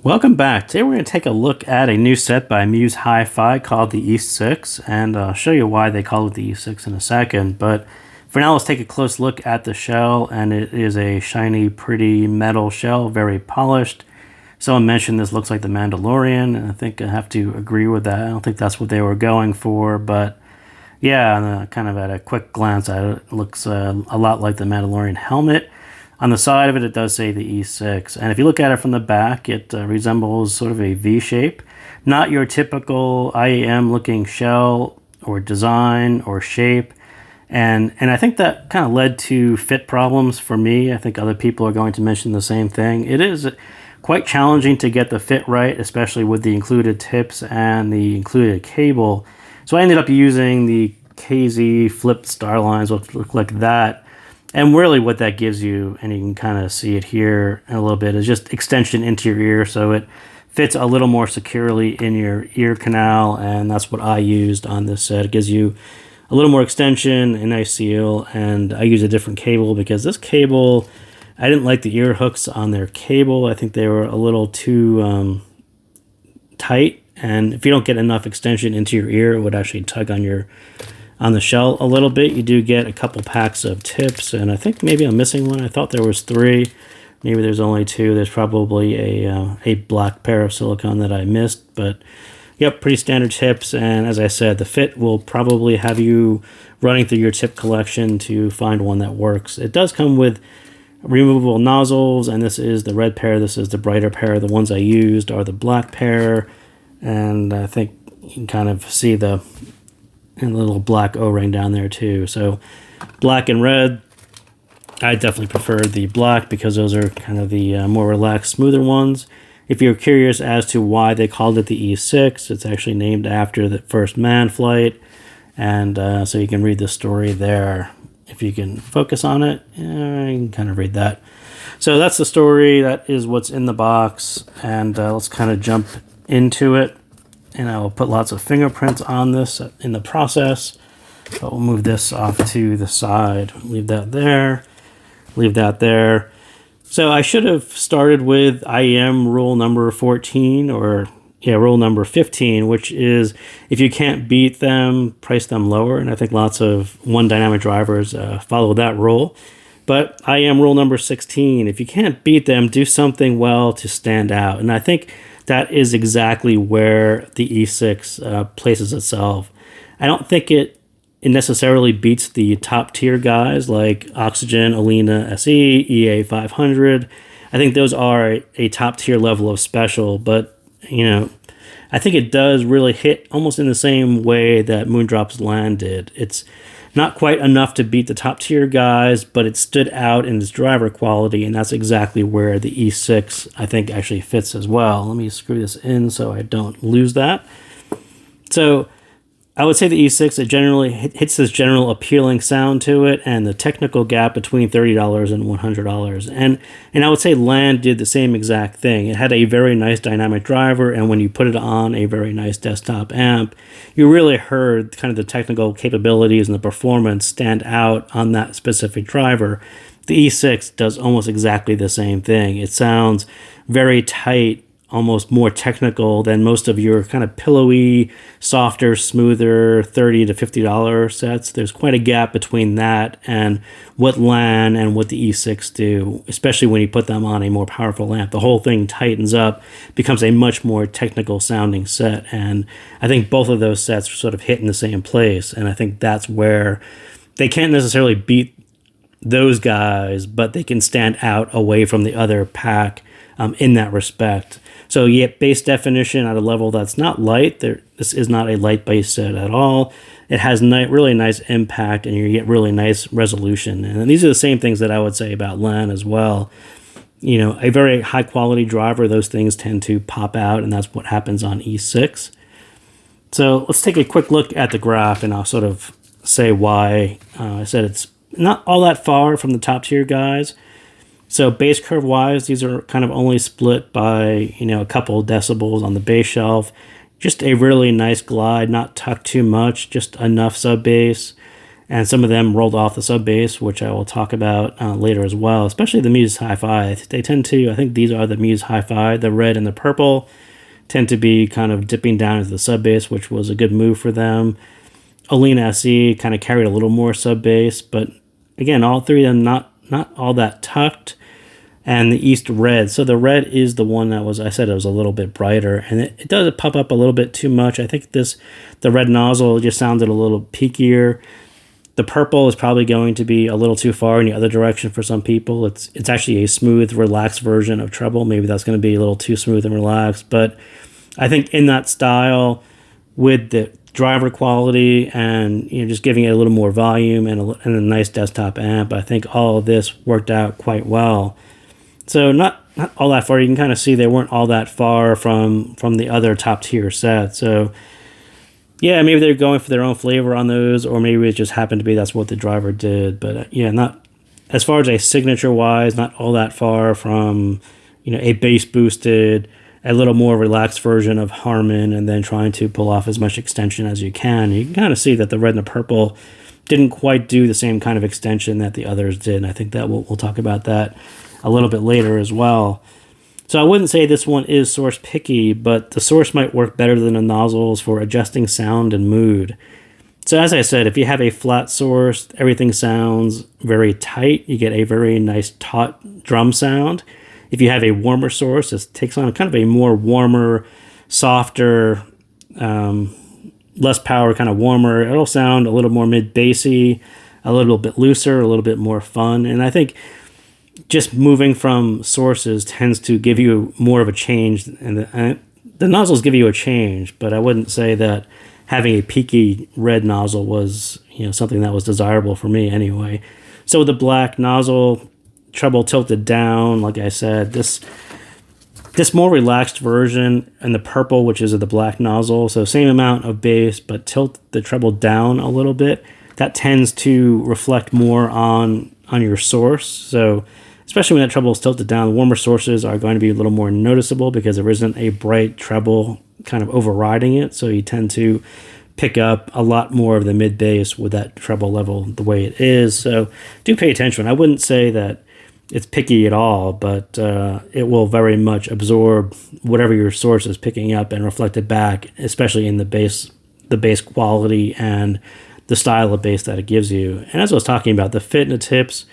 Welcome back. Today we're going to take a look at a new set by Muse HiFi called the E6, and I'll show you why they call it the E6 in a second. But for now, let's take a close look at the shell, and it is a shiny, pretty metal shell, very polished. Someone mentioned this looks like the Mandalorian, and I think I have to agree with that. I don't think that's what they were going for, but yeah, kind of at a quick glance at it, it looks a lot like the Mandalorian helmet. On the side of it, it does say the E6, and if you look at it from the back, it resembles sort of a V shape. Not your typical IAM looking shell or design or shape, and I think that kind of led to fit problems for me. I think other people are going to mention the same thing. It is quite challenging to get the fit right, especially with the included tips and the included cable. So I ended up using the KZ flipped star lines, which look like that. And really what that gives you, and you can kind of see it here in a little bit, is just extension into your ear, so it fits a little more securely in your ear canal, and that's what I used on this set. It gives you a little more extension, a nice seal, and I use a different cable because this cable, I didn't like the ear hooks on their cable. I think they were a little too tight, and if you don't get enough extension into your ear, it would actually tug on the shell a little bit. You do get a couple packs of tips, and I think maybe I'm missing one. I thought there was 3. Maybe there's only 2. There's probably a black pair of silicone that I missed, but yep, pretty standard tips. And as I said, the fit will probably have you running through your tip collection to find one that works. It does come with removable nozzles, and this is the red pair, this is the brighter pair. The ones I used are the black pair, and I think you can kind of see the little black O-ring down there too. So black and red, I definitely prefer the black because those are kind of the more relaxed, smoother ones. If you're curious as to why they called it the E6, it's actually named after the first manned flight, and so you can read the story there. If you can focus on it, you can kind of read that. So that's the story. That is what's in the box, and let's kind of jump into it. And I will put lots of fingerprints on this in the process. But we'll move this off to the side. Leave that there. Leave that there. So I should have started with IEM rule number 14, or rule number 15, which is if you can't beat them, price them lower. And I think lots of one dynamic drivers follow that rule. But IEM rule number 16, if you can't beat them, do something well to stand out. And I think that is exactly where the E6 places itself. I don't think it necessarily beats the top tier guys like Oxygen, Alina SE, EA 500. I think those are a top tier level of special, but I think it does really hit almost in the same way that Moondrop's Land did. It's not quite enough to beat the top tier guys, but it stood out in its driver quality, and that's exactly where the E6, I think, actually fits as well. Let me screw this in so I don't lose that. So I would say the E6, it generally hits this general appealing sound to it, and the technical gap between $30 and $100. And I would say Land did the same exact thing. It had a very nice dynamic driver, and when you put it on a very nice desktop amp, you really heard kind of the technical capabilities and the performance stand out on that specific driver. The E6 does almost exactly the same thing. It sounds very tight, almost more technical than most of your kind of pillowy, softer, smoother $30 to $50 sets. There's quite a gap between that and what LAN and what the E6 do, especially when you put them on a more powerful amp. The whole thing tightens up, becomes a much more technical sounding set, and I think both of those sets sort of hit in the same place, and I think that's where they can't necessarily beat those guys, but they can stand out away from the other pack in that respect. So you get bass definition at a level that's not light. This is not a light bass set at all. It has really nice impact, and you get really nice resolution. And these are the same things that I would say about LAN as well. A very high quality driver, those things tend to pop out, and that's what happens on E6. So let's take a quick look at the graph, and I'll sort of say why I said it's not all that far from the top tier guys. So bass curve wise, these are kind of only split by, a couple of decibels on the bass shelf. Just a really nice glide, not tucked too much, just enough sub bass. and some of them rolled off the sub bass, which I will talk about later as well, especially the Muse HiFi. They tend to, I think these are the Muse HiFi, the red and the purple tend to be kind of dipping down into the sub bass, which was a good move for them. Alina SE kind of carried a little more sub bass, but again, all three of them not all that tucked. And the East red. So the red is the one that was, I said it was a little bit brighter, and it does pop up a little bit too much. I think the red nozzle just sounded a little peakier. The purple is probably going to be a little too far in the other direction for some people. It's actually a smooth, relaxed version of treble. Maybe that's going to be a little too smooth and relaxed. But I think in that style, with the driver quality and just giving it a little more volume and a nice desktop amp, I think all of this worked out quite well. So not all that far. You can kind of see they weren't all that far from the other top tier set. So yeah, maybe they're going for their own flavor on those, or maybe it just happened to be that's what the driver did. But yeah, not as far as a signature wise, not all that far from a bass boosted, a little more relaxed version of Harman, and then trying to pull off as much extension as you can. You can kind of see that the red and the purple didn't quite do the same kind of extension that the others did. And I think that we'll talk about that a little bit later as well. So I wouldn't say this one is source picky, but the source might work better than the nozzles for adjusting sound and mood. So as I said, if you have a flat source, everything sounds very tight. You get a very nice taut drum sound. If you have a warmer source, it takes on kind of a more warmer, softer, less power, kind of warmer. It'll sound a little more mid-bassy, a little bit looser, a little bit more fun. And I think just moving from sources tends to give you more of a change, and the nozzles give you a change, but I wouldn't say that having a peaky red nozzle was something that was desirable for me anyway. So with the black nozzle, treble tilted down, like I said, this more relaxed version, and the purple, which is the black nozzle, so same amount of bass, but tilt the treble down a little bit. That tends to reflect more on your source. So especially when that treble is tilted down, warmer sources are going to be a little more noticeable because there isn't a bright treble kind of overriding it. So you tend to pick up a lot more of the mid bass with that treble level the way it is. So do pay attention. I wouldn't say that it's picky at all, but it will very much absorb whatever your source is picking up and reflect it back, especially in the bass quality and the style of bass that it gives you. And as I was talking about, the fit and the tips,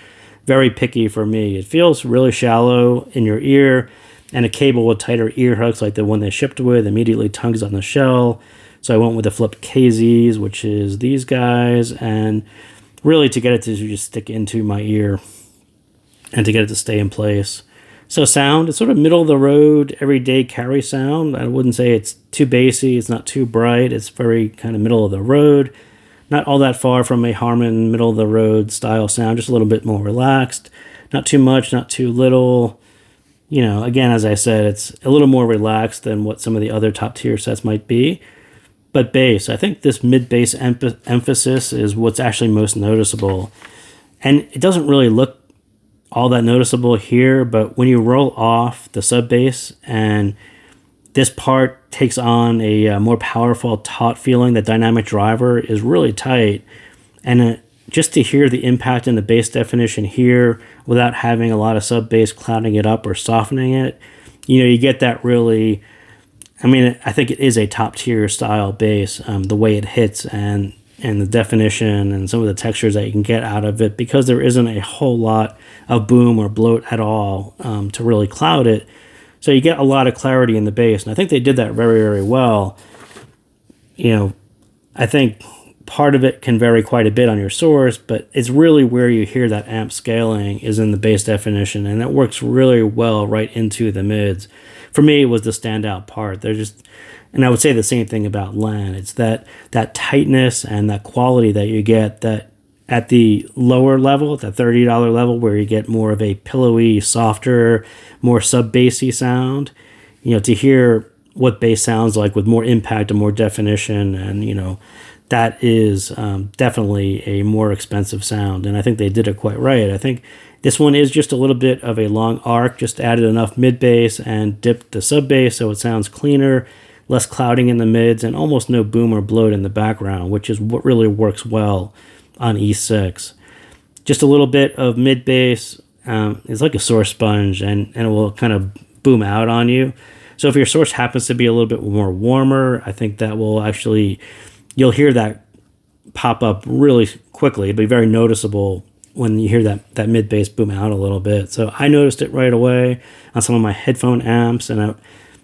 very picky for me. It feels really shallow in your ear, and a cable with tighter ear hooks like the one they shipped with immediately tugs on the shell. So I went with the flipped KZs, which is these guys, and really to get it to just stick into my ear and to get it to stay in place. So sound, it's sort of middle of the road, everyday carry sound. I wouldn't say it's too bassy, it's not too bright, it's very kind of middle of the road. Not all that far from a Harman middle of the road style sound, just a little bit more relaxed. Not too much, not too little. Again, as I said, it's a little more relaxed than what some of the other top tier sets might be. But bass, I think this mid-bass emphasis is what's actually most noticeable. And it doesn't really look all that noticeable here, but when you roll off the sub bass and this part takes on a more powerful, taut feeling. The dynamic driver is really tight. And just to hear the impact in the bass definition here without having a lot of sub bass clouding it up or softening it, you get that really, I think it is a top tier style bass, the way it hits and the definition and some of the textures that you can get out of it, because there isn't a whole lot of boom or bloat at all to really cloud it. So you get a lot of clarity in the bass, and I think they did that very, very well. I think part of it can vary quite a bit on your source, but it's really where you hear that amp scaling is in the bass definition, and it works really well right into the mids. For me, it was the standout part. And I would say the same thing about Len. It's that tightness and that quality that you get that at the lower level, at the $30 level, where you get more of a pillowy, softer, more sub-bassy sound, to hear what bass sounds like with more impact and more definition, and, that is definitely a more expensive sound, and I think they did it quite right. I think this one is just a little bit of a long arc, just added enough mid-bass and dipped the sub-bass so it sounds cleaner, less clouding in the mids, and almost no boom or bloat in the background, which is what really works well on E6. Just a little bit of mid bass. It's like a source sponge, and it will kind of boom out on you. So if your source happens to be a little bit more warmer, I think that will actually, you'll hear that pop up really quickly. It'll be very noticeable when you hear that mid bass boom out a little bit. So I noticed it right away on some of my headphone amps, and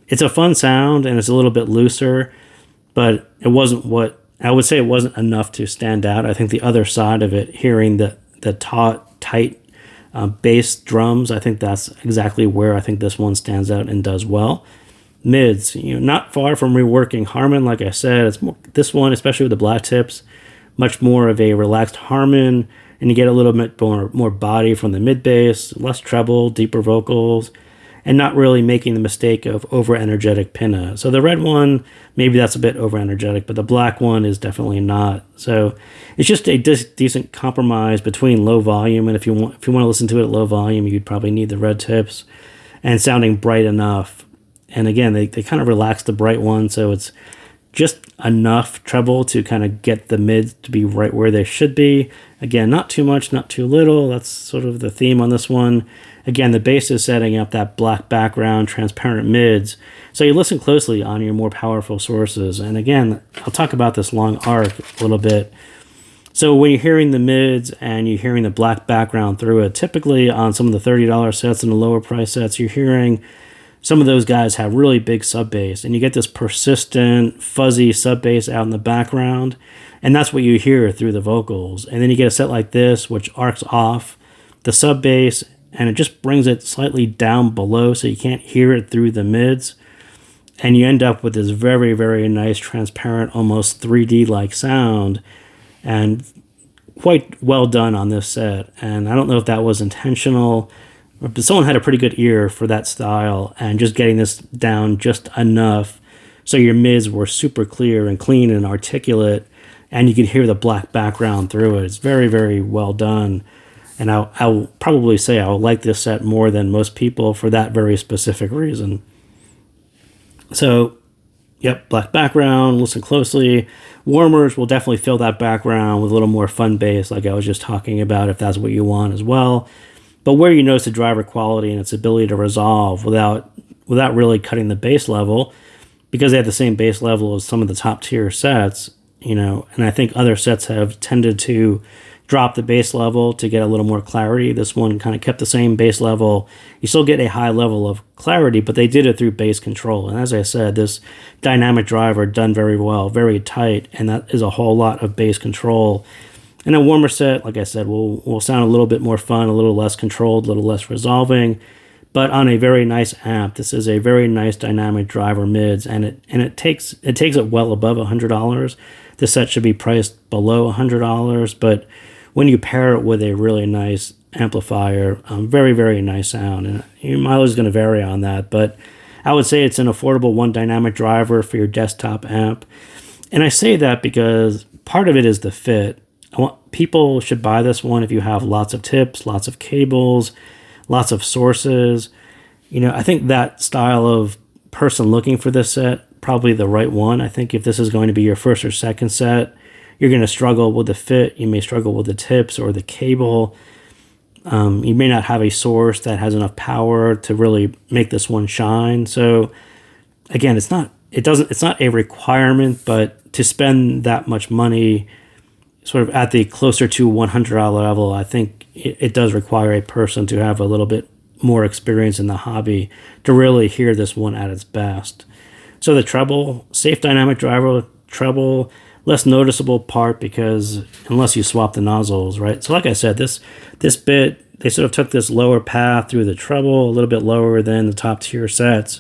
it's a fun sound, and it's a little bit looser, but it wasn't what I would say. It wasn't enough to stand out. I think the other side of it, hearing the taut, tight bass drums, I think that's exactly where I think this one stands out and does well. Mids, not far from reworking Harman. Like I said, it's more, this one, especially with the black tips, much more of a relaxed Harman, and you get a little bit more body from the mid bass, less treble, deeper vocals, and not really making the mistake of over-energetic pinna. So the red one, maybe that's a bit over-energetic, but the black one is definitely not. So it's just a decent compromise between low volume, and if you want to listen to it at low volume, you'd probably need the red tips, and sounding bright enough. And again, they kind of relax the bright one, so it's just enough treble to kind of get the mids to be right where they should be. Again, not too much, not too little. That's sort of the theme on this one. Again, the bass is setting up that black background, transparent mids. So you listen closely on your more powerful sources. And again, I'll talk about this long arc a little bit. So when you're hearing the mids and you're hearing the black background through it, typically on some of the $30 sets and the lower price sets, you're hearing some of those guys have really big sub bass, and you get this persistent, fuzzy sub bass out in the background, and that's what you hear through the vocals. And then you get a set like this, which arcs off the sub bass, and it just brings it slightly down below, so you can't hear it through the mids, and you end up with this very, very nice, transparent, almost 3D-like sound, and quite well done on this set. And I don't know if that was intentional, but someone had a pretty good ear for that style, and just getting this down just enough so your mids were super clear and clean and articulate, and you could hear the black background through it. It's very, very well done, and I'll probably say I will like this set more than most people for that very specific reason. So, yep, black background, listen closely. Warmers will definitely fill that background with a little more fun bass, like I was just talking about, if that's what you want as well. But where you notice the driver quality and its ability to resolve without really cutting the bass level, because they have the same bass level as some of the top tier sets, and I think other sets have tended to drop the bass level to get a little more clarity. This one kind of kept the same bass level. You still get a high level of clarity, but they did it through bass control. And as I said, this dynamic driver done very well, very tight, and that is a whole lot of bass control. And a warmer set, like I said, will sound a little bit more fun, a little less controlled, a little less resolving, but on a very nice amp. This is a very nice dynamic driver mids, and it takes it well above $100. This set should be priced below $100, but when you pair it with a really nice amplifier, very, very nice sound, and your mileage is going to vary on that, but I would say it's an affordable one dynamic driver for your desktop amp. And I say that because part of it is the fit. People should buy this one if you have lots of tips, lots of cables, lots of sources. I think that style of person looking for this set, probably the right one. I think if this is going to be your first or second set, you're going to struggle with the fit. You may struggle with the tips or the cable. You may not have a source that has enough power to really make this one shine. So again, it's not a requirement, but to spend that much money sort of at the closer to $100 level, I think it does require a person to have a little bit more experience in the hobby to really hear this one at its best. So the treble, safe dynamic driver, treble, less noticeable part because unless you swap the nozzles, right? So like I said, this bit, they sort of took this lower path through the treble, a little bit lower than the top tier sets.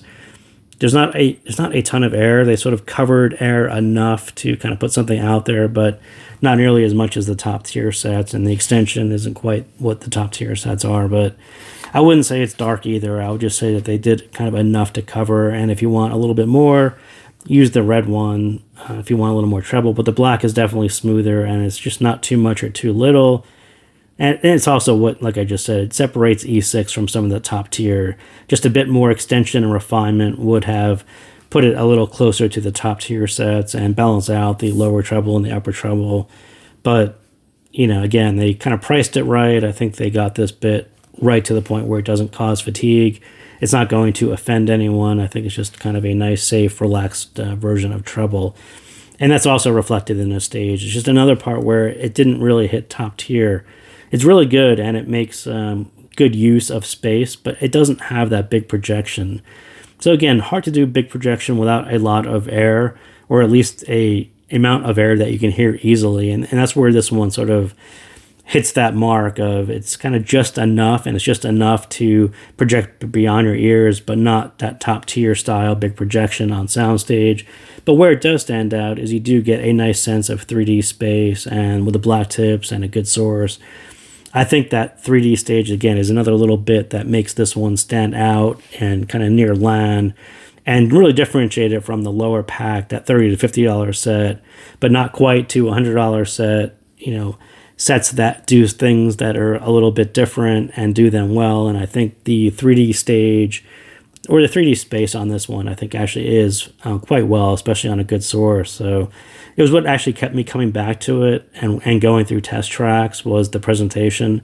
There's not a ton of air. They sort of covered air enough to kind of put something out there, but not nearly as much as the top tier sets, and the extension isn't quite what the top tier sets are, but I wouldn't say it's dark either. I would just say that they did kind of enough to cover, and if you want a little bit more, use the red one if you want a little more treble, but the black is definitely smoother, and it's just not too much or too little. And it's also what, like I just said, it separates E6 from some of the top tier. Just a bit more extension and refinement would have put it a little closer to the top tier sets and balance out the lower treble and the upper treble. But, again, they kind of priced it right. I think they got this bit right to the point where it doesn't cause fatigue. It's not going to offend anyone. I think it's just kind of a nice, safe, relaxed version of treble. And that's also reflected in the stage. It's just another part where it didn't really hit top tier. It's really good, and it makes good use of space, but it doesn't have that big projection. So again, hard to do big projection without a lot of air, or at least a amount of air that you can hear easily. And that's where this one sort of hits that mark of it's kind of just enough, and it's just enough to project beyond your ears, but not that top tier style big projection on soundstage. But where it does stand out is you do get a nice sense of 3D space, and with the black tips and a good source. I think that 3D stage, again, is another little bit that makes this one stand out and kind of near land, and really differentiate it from the lower pack, that $30 to $50 set, but not quite to $100 set, sets that do things that are a little bit different and do them well. And I think the 3D stage, or the 3D space on this one, I think actually is quite well, especially on a good source. So it was what actually kept me coming back to it and going through test tracks was the presentation.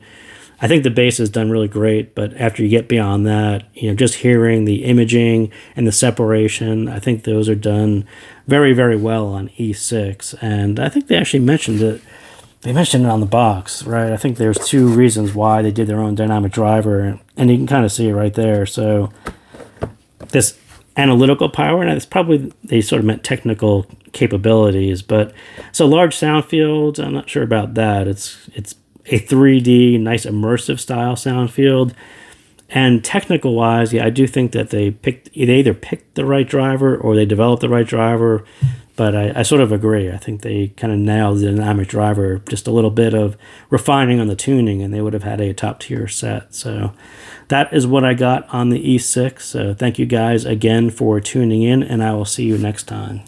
I think the bass is done really great, but after you get beyond that, just hearing the imaging and the separation, I think those are done very, very well on E6. And I think they actually mentioned it. They mentioned it on the box, right? I think there's two reasons why they did their own dynamic driver, and you can kind of see it right there. So this analytical power, and it's probably, they sort of meant technical capabilities, but so large sound fields, I'm not sure about that. It's a 3D, nice immersive style sound field. And technical wise, yeah, I do think that they either picked the right driver or they developed the right driver. But I sort of agree. I think they kind of nailed the dynamic driver, just a little bit of refining on the tuning, and they would have had a top tier set. So that is what I got on the E6. So thank you guys again for tuning in, and I will see you next time.